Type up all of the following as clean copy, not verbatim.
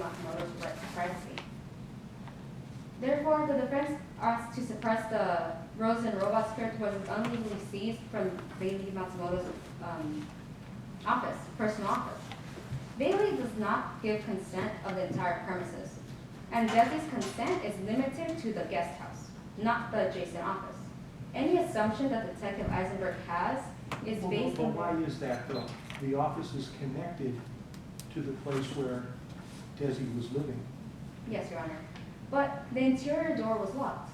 Matsumoto's right to privacy. Therefore, the defense asked to suppress the Rose and Robot script was unlegally seized from Bailey Matsumoto's personal office. Bailey does not give consent of the entire premises, and Desi's consent is limited to the guest house, not the adjacent office. Any assumption that Detective Eisenberg has is based on... But why is that, though? The office is connected to the place where Desi was living. Yes, Your Honor. But the interior door was locked.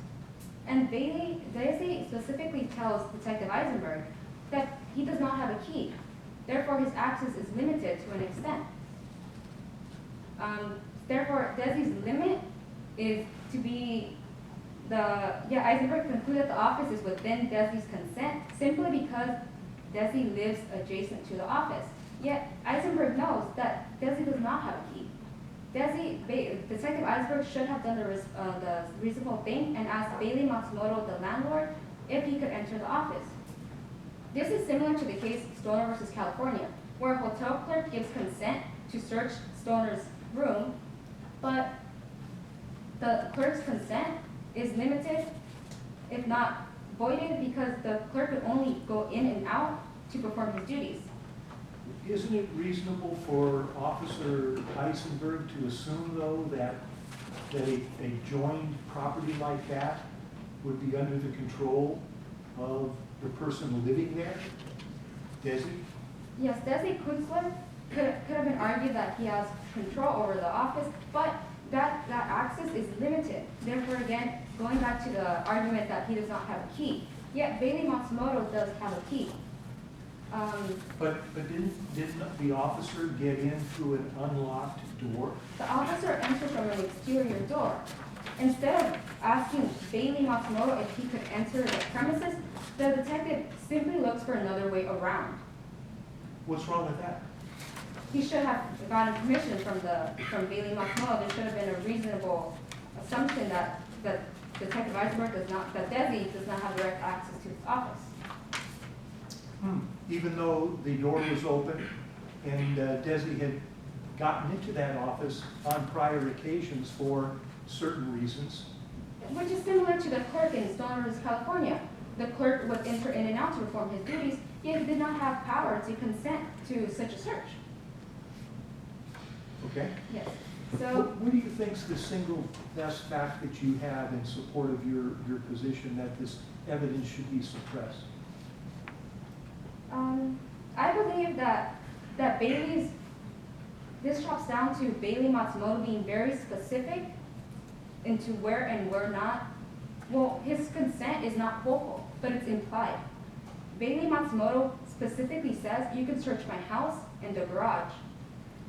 And Desi specifically tells Detective Eisenberg that he does not have a key. Therefore, his access is limited to an extent. Therefore, Desi's limit is to be Eisenberg concluded the office is within Desi's consent simply because Desi lives adjacent to the office. Yet, Eisenberg knows that Desi does not have a key. Detective Eisenberg should have done the reasonable thing and asked Bailey Matsumoto, the landlord, if he could enter the office. This is similar to the case Stoner versus California, where a hotel clerk gives consent to search Stoner's room, but the clerk's consent is limited, if not voided, because the clerk could only go in and out to perform his duties. Isn't it reasonable for Officer Eisenberg to assume, though, that a joined property like that would be under the control of the person living there, Desi? Yes, Desi Kunstler could have been argued that he has control over the office, but that access is limited. Therefore, again, going back to the argument that he does not have a key, yet Bailey Matsumoto does have a key. But didn't the officer get in through an unlocked door? The officer entered from an exterior door. Instead of asking Bailey Matsumoto if he could enter the premises, the detective simply looks for another way around. What's wrong with that? He should have gotten permission from Bailey Matsumoto. There should have been a reasonable assumption that Detective Eisenberg that Desi does not have direct access to his office. Even though the door was open and Desi had gotten into that office on prior occasions for certain reasons. Which is similar to the clerk in Stoner, California. The clerk would enter in and out to perform his duties, yet he did not have power to consent to such a search. Okay. Yes. So, what do you think is the single best fact that you have in support of your position that this evidence should be suppressed? I believe that this drops down to Bailey Matsumoto being very specific into where and where not. Well, his consent is not vocal, but it's implied. Bailey Matsumoto specifically says, you can search my house and the garage.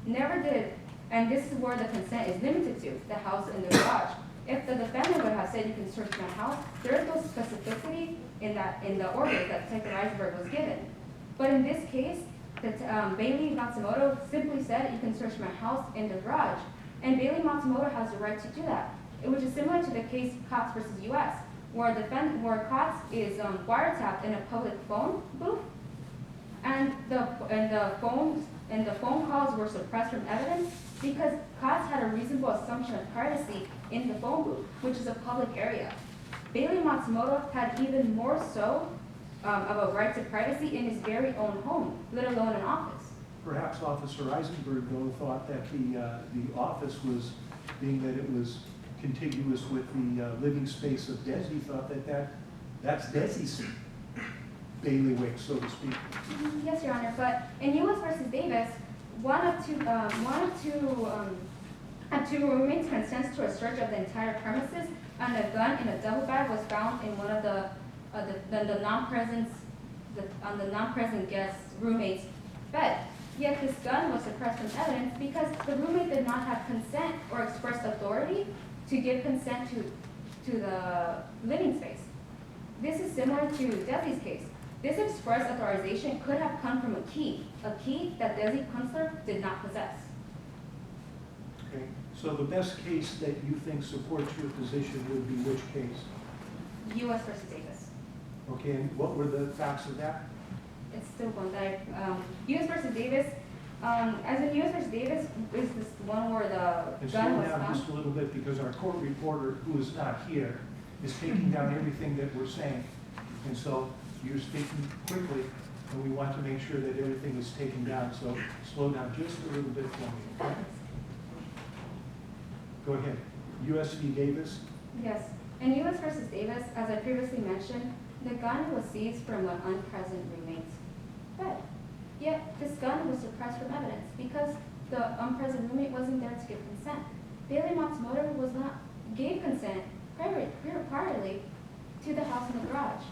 Never did, and this is where the consent is limited to, the house and the garage. If the defendant would have said you can search my house, there is no specificity in the order that Detective Eisenberg was given. But in this case, Bailey Matsumoto simply said you can search my house and the garage, and Bailey Matsumoto has the right to do that. Which is similar to the case Cox versus U.S., where Cox is wiretapped in a public phone booth, and the phone calls were suppressed from evidence because Cox had a reasonable assumption of privacy in the phone booth, which is a public area. Bailey Matsumoto had even more so of a right to privacy in his very own home, let alone an office. Perhaps Officer Eisenberg, though, thought that the office was, being that it was contiguous with the living space of Desi, thought that's Desi's bailiwick, so to speak. Yes, Your Honor, but in U.S. versus Davis, one of two roommates consents to a search of the entire premises, and a gun in a double bag was found in one of the non-present guest's roommate's bed. Yet this gun was suppressed from evidence because the roommate did not have consent or expressed authority to give consent to the living space. This is similar to Desi's case. This express authorization could have come from a key that Desi Kunstler did not possess. Okay, so the best case that you think supports your position would be which case? U.S. versus Davis. Okay, and what were the facts of that? It's still one that U.S. versus Davis, As in U.S. vs. Davis, is this one where the And gun slow was down found? just a little bit, because our court reporter, who is not here, is taking down everything that we're saying. And so you're speaking quickly, and we want to make sure that everything is taken down, so slow down just a little bit for me, okay? Go ahead. U.S. v. Davis, Yes. In U.S. vs. Davis, as I previously mentioned, the gun was seized from an unpresent roommate's bed. Yet, this gun was suppressed from evidence because the unpresent roommate wasn't there to give consent. Bailey Matsumoto gave consent priorly to the house in the garage.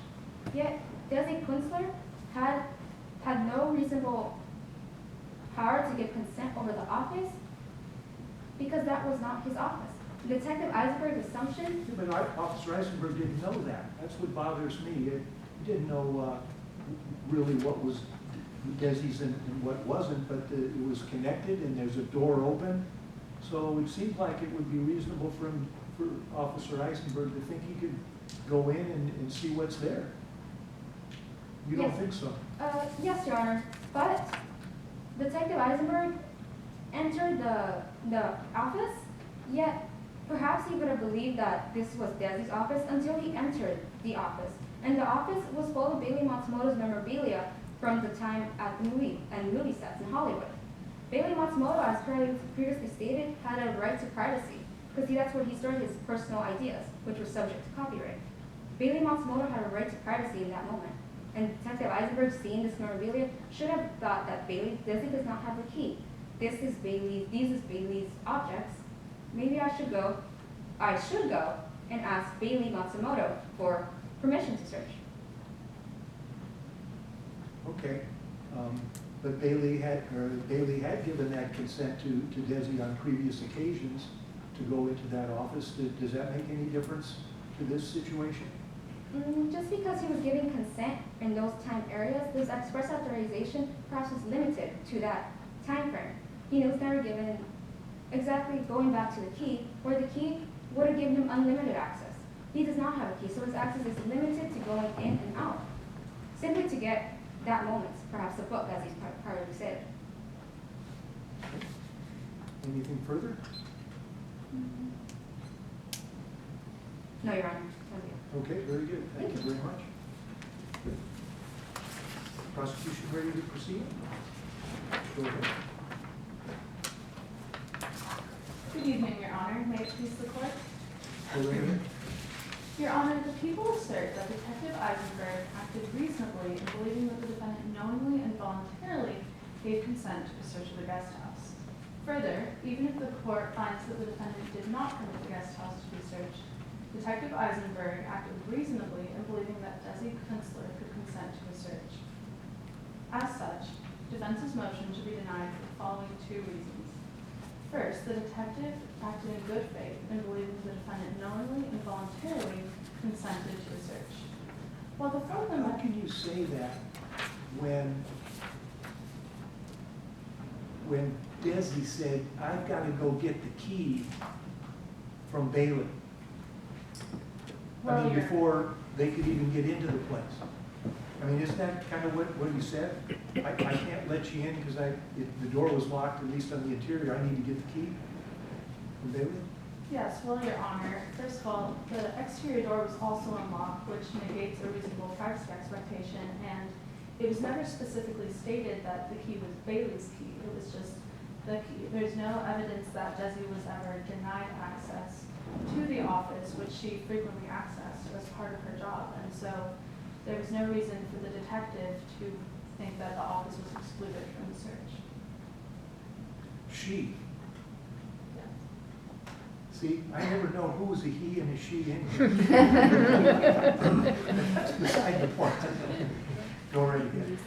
Yet, Desi Kunstler had no reasonable power to give consent over the office because that was not his office. Detective Eisenberg's assumption. yeah, but Officer Eisenberg didn't know that. That's what bothers me. He didn't know really what was Desi's and what wasn't, but it was connected and there's a door open. So it seemed like it would be reasonable for Officer Eisenberg to think he could go in and see what's there. You don't Yes. think so? Yes, Your Honor, but Detective Eisenberg entered the office, yet perhaps he would have believed that this was Desi's office until he entered the office. And the office was full of Bailey Matsumoto's memorabilia from the time at movie sets in Hollywood. Bailey Matsumoto, as previously stated, had a right to privacy, because that's where he stored his personal ideas, which were subject to copyright. Bailey Matsumoto had a right to privacy in that moment, and Detective Eisenberg, seeing this memorabilia, should have thought that Desi does not have the key. These is Bailey's objects. Maybe I should go and ask Bailey Matsumoto for permission to search. Okay. But Bailey had given that consent to Desi on previous occasions to go into that office. Does that make any difference to this situation? Just because he was giving consent in those time areas, this express authorization perhaps was limited to that time frame. He was never given exactly going back to the key, where the key would have given him unlimited access. He does not have a key, so his access is limited to going in and out, simply to get that moment, perhaps a book, as he's priorly said. Anything further? No, Your Honor. Thank you. Okay, very good. Thank you very much. Prosecution ready to proceed? Go ahead. Good evening, Your Honor. May it please the court? Go right ahead. Your Honor, the people assert that Detective Eisenberg acted reasonably in believing that the defendant knowingly and voluntarily gave consent to the search of the guest house. Further, even if the court finds that the defendant did not permit the guest house to be searched, Detective Eisenberg acted reasonably in believing that Desi Kunstler could consent to the search. As such, defense's motion should be denied for the following two reasons. First, the detective acted in good faith in believing the defendant knowingly and voluntarily consented to the search. While the Fourth How Amendment... can you say that when Desi said, I've got to go get the key from Bailey? I mean, before they could even get into the place. I mean, isn't that kind of what he said? I can't let you in because the door was locked, at least on the interior. I need to get the key from Bailey? Yes, well, Your Honor, first of all, the exterior door was also unlocked, which negates a reasonable privacy expectation, and it was never specifically stated that the key was Bailey's key. It was just the key. There's no evidence that Desi was ever denied access to the office, which she frequently accessed as part of her job, and so there was no reason for the detective to think that the office was excluded from the search. She. Yes. See, I never know who's a he and a she in here. That's beside the point. Go right ahead.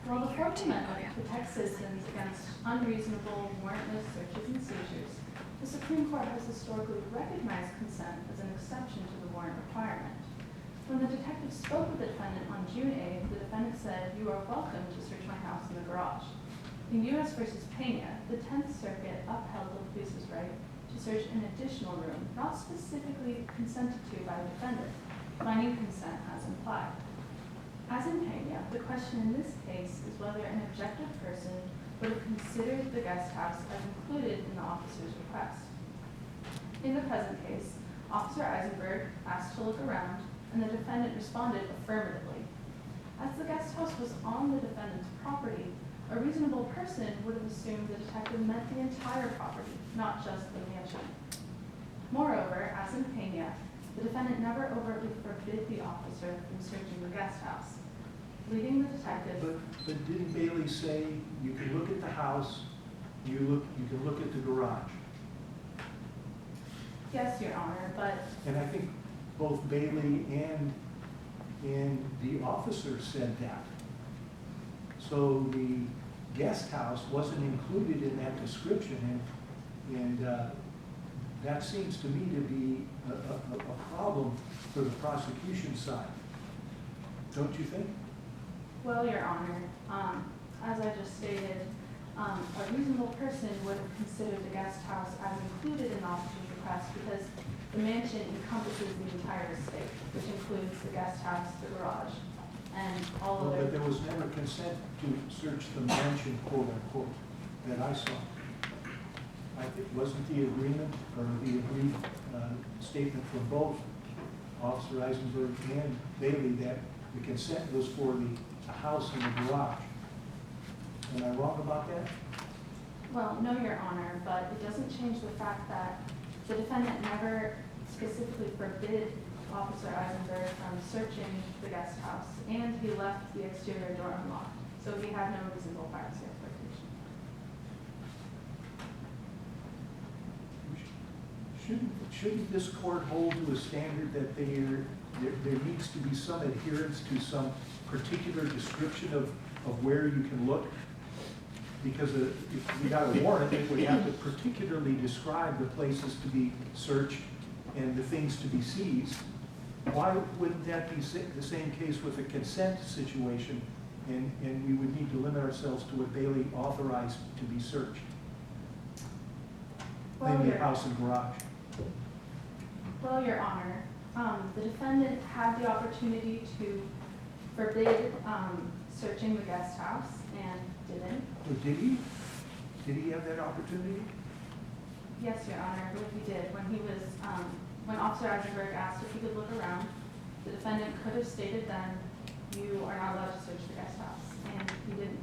While the Fourth Amendment protects citizens against unreasonable, warrantless searches and seizures, the Supreme Court has historically recognized consent as an exception to the warrant requirement. When the detective spoke with the defendant on June 8th, the defendant said, "You are welcome to search my house in the garage." In U.S. v. Pena, the 10th Circuit upheld the police's right to search an additional room, not specifically consented to by the defendant, finding consent as implied. As in Pena, the question in this case is whether an objective person would have considered the guest house as included in the officer's request. In the present case, Officer Eisenberg asked to look around, and the defendant responded affirmatively. As the guest house was on the defendant's property, a reasonable person would have assumed the detective meant the entire property, not just the mansion. Moreover, as in Pena, the defendant never overtly forbid the officer from searching the guest house, leading the detective. But didn't Bailey say you can look at the house, you can look at the garage? Yes, Your Honor, but And I think both Bailey and the officer said that. So the guest house wasn't included in that description, and that seems to me to be a problem for the prosecution side. Don't you think? well, Your Honor, as I just stated, a reasonable person would have considered the guest house as included in the officer's request because the mansion encompasses the entire estate, which includes the guest house, the garage, and all Well, other. but there was never consent to search the mansion, quote unquote, that I saw. I think, wasn't the agreement, or the agreed statement from both Officer Eisenberg and Bailey that the consent was for the house and the garage? Am I wrong about that? Well, no, Your Honor, but it doesn't change the fact that the defendant never specifically forbid Officer Eisenberg from searching the guest house, and he left the exterior door unlocked, so he had no reasonable privacy expectation. Shouldn't this court hold to a standard that there needs to be some adherence to some particular description of where you can look? Because if we got a warrant, it would have to particularly describe the places to be searched and the things to be seized. Why wouldn't that be the same case with a consent situation, and we would need to limit ourselves to what Bailey authorized to be searched? Well, Maybe Your- a house and garage. Well, Your Honor, the defendant had the opportunity to forbid searching the guest house and didn't. Or did he? Did he have that opportunity? Yes, Your Honor, I believe he did. When Officer Eisenberg asked if he could look around, the defendant could have stated then, you are not allowed to search the guest house, and he didn't.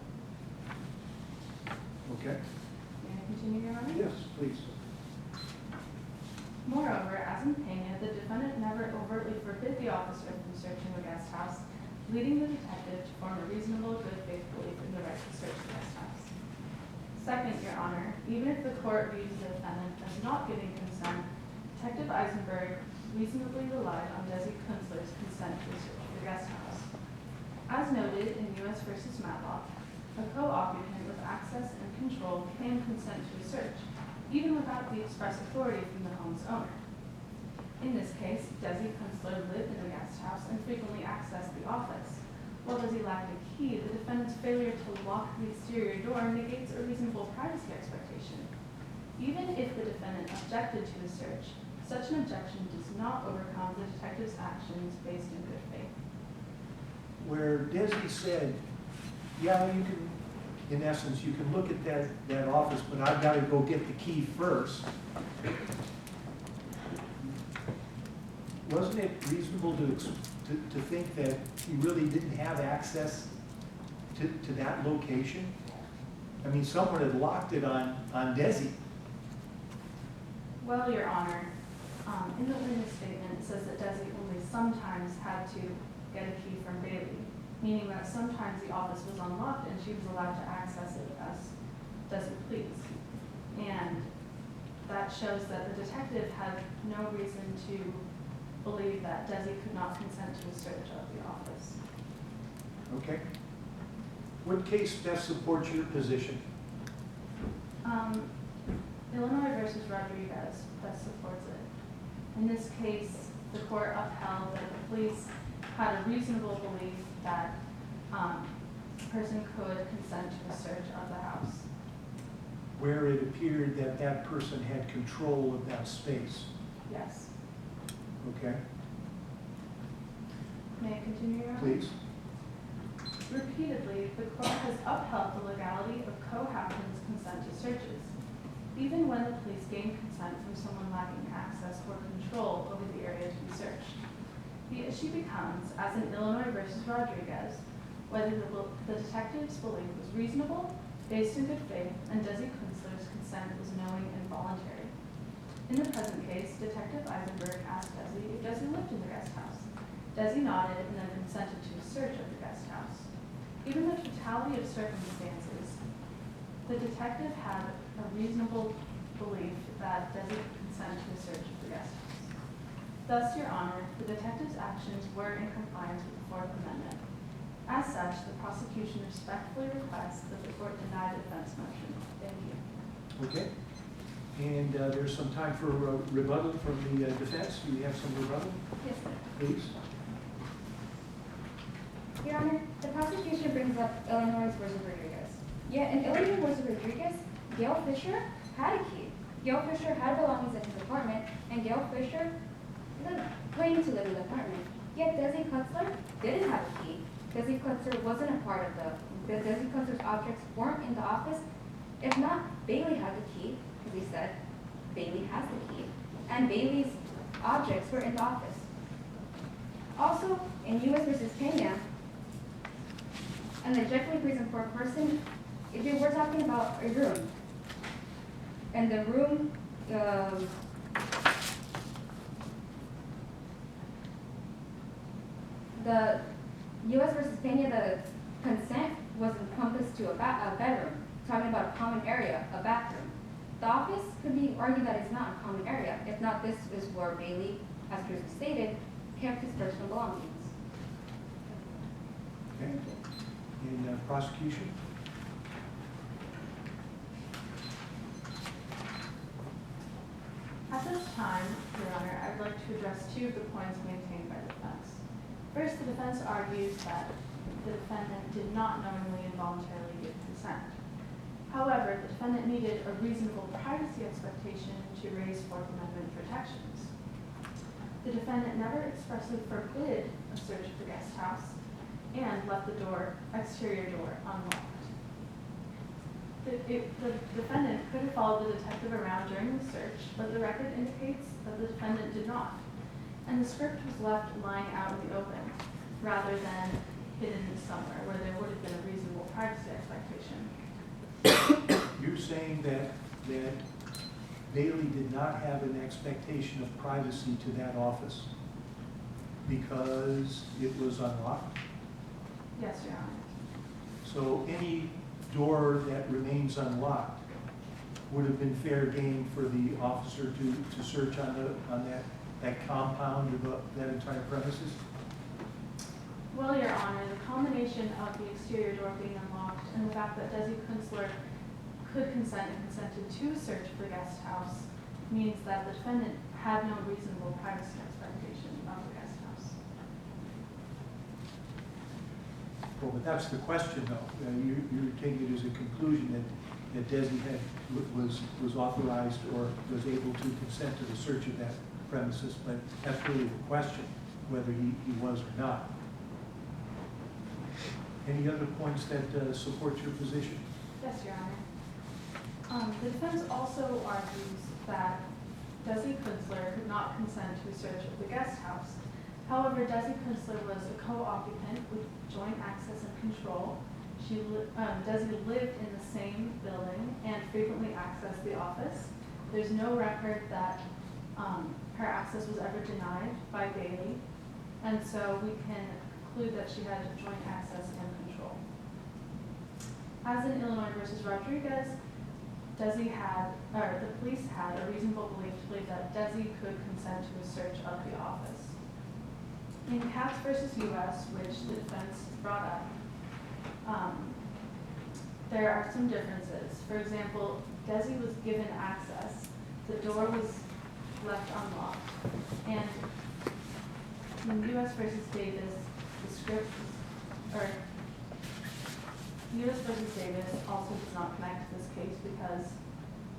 Okay. May I continue, Your Honor? Yes, please. Moreover, as in Pena, the defendant never overtly forbid the officer from searching the guest house, leading the detective to form a reasonable good faith belief in the right to search the guest house. Second, Your Honor, even if the court views the defendant as not giving consent, Detective Eisenberg reasonably relied on Desi Kunstler's consent to search the guest house. As noted in U.S. v. Matlock, a co-occupant with access and control can consent to a search, even without the express authority from the home's owner. In this case, Desi Kunstler lived in the guest house and frequently accessed the office. While Desi lacked a key, the defendant's failure to lock the exterior door negates a reasonable privacy expectation. Even if the defendant objected to the search, such an objection does not overcome the detective's actions based in good faith. Where Desi said, yeah, you can, in essence, you can look at that office, but I've got to go get the key first. Wasn't it reasonable to think that he really didn't have access to that location? I mean, someone had locked it on Desi. Well, Your Honor, in the witness statement, it says that Desi only sometimes had to get a key from Bailey, meaning that sometimes the office was unlocked and she was allowed to access it as Desi pleased. And that shows that the detective had no reason to believe that Desi could not consent to a search of the office. Okay. What case best supports your position? Illinois versus Rodriguez best supports it. In this case, the court upheld that the police had a reasonable belief that a person could consent to a search of the house. Where it appeared that that person had control of that space. Yes. Okay, May I continue, Your Honor? please. Repeatedly, the court has upheld the legality of cohabitants' consent to searches, even when the police gain consent from someone lacking access or control over the area to be searched. The issue becomes, as in Illinois versus Rodriguez, whether the detective's belief was reasonable, based in good faith, and Desi Kunstler's consent was knowing and voluntary. In the present case, Detective Eisenberg asked Desi if Desi lived in the guest house. Desi nodded and then consented to a search of the guest house. Given the totality of circumstances, the detective had a reasonable belief that Desi could consent to a search of the guest house. Thus, Your Honor, the detective's actions were in compliance with the Fourth Amendment. As such, the prosecution respectfully requests that the court deny the defense motion. Thank you. Okay. And there's some time for rebuttal from the defense. Do we have some rebuttal? Yes, sir. Please. Your Honor, the prosecution brings up Illinois versus Rodriguez. Yet in Illinois versus Rodriguez, Gail Fisher had a key. Gail Fisher had belongings in his apartment, and Gail Fisher claimed to live in the apartment. Yet Desi Kunstler didn't have a key. Desi Kunstler wasn't a part of the Desi Kunstler's objects weren't in the office. If not, Bailey had the key, because he said Bailey has the key, and Bailey's objects were in the office. Also, in U.S. versus Kenya, an objectively present for a person, if we're talking about a room, and the room, the U.S. versus Kenya, the consent was encompassed to a bedroom, talking about a common area, a bathroom. The office could be argued that it's not a common area. If not, this is where Bailey, as previously stated, kept his personal belongings. Okay. In prosecution? At this time, Your Honor, I'd like to address two of the points maintained by the defense. First, the defense argues that the defendant did not knowingly and voluntarily give consent. However, the defendant needed a reasonable privacy expectation to raise Fourth Amendment protections. The defendant never expressly forbid a search of the guest house and left the exterior door unlocked. The defendant could have followed the detective around during the search, but the record indicates that the defendant did not, and the script was left lying out in the open, rather than hidden somewhere where there would have been a reasonable privacy expectation. You're saying that Bailey did not have an expectation of privacy to that office because it was unlocked? Yes, Your Honor. So any door that remains unlocked would have been fair game for the officer to search on that compound of that entire premises? Well, Your Honor, the combination of the exterior door being unlocked and the fact that Desi Kunstler could consent and consented to a search of the guest house means that the defendant had no reasonable privacy expectation of the guest house. Well, but that's the question, though. You're taking it as a conclusion that Desi was authorized or was able to consent to the search of that premises, but that's really the question, whether he was or not. Any other points that support your position? Yes, Your Honor. The defense also argues that Desi Kunstler could not consent to a search of the guest house. However, Desi Kunstler was a co-occupant with joint access and control. Desi lived in the same building and frequently accessed the office. There's no record that her access was ever denied by Bailey, and so we can conclude that she had joint access and control. As in Illinois versus Rodriguez, the police had a reasonable belief to believe that Desi could consent to a search of the office. In Katz versus U.S., which the defense brought up, there are some differences. For example, Desi was given access. The door was left unlocked. And in U.S. versus Davis, U.S. versus Davis also does not connect to this case because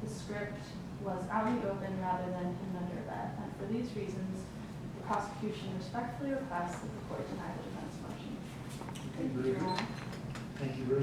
the script was out in the open rather than hidden under a bed. And for these reasons, the prosecution respectfully requests that the court deny the defense motion. Very good. Thank you very much.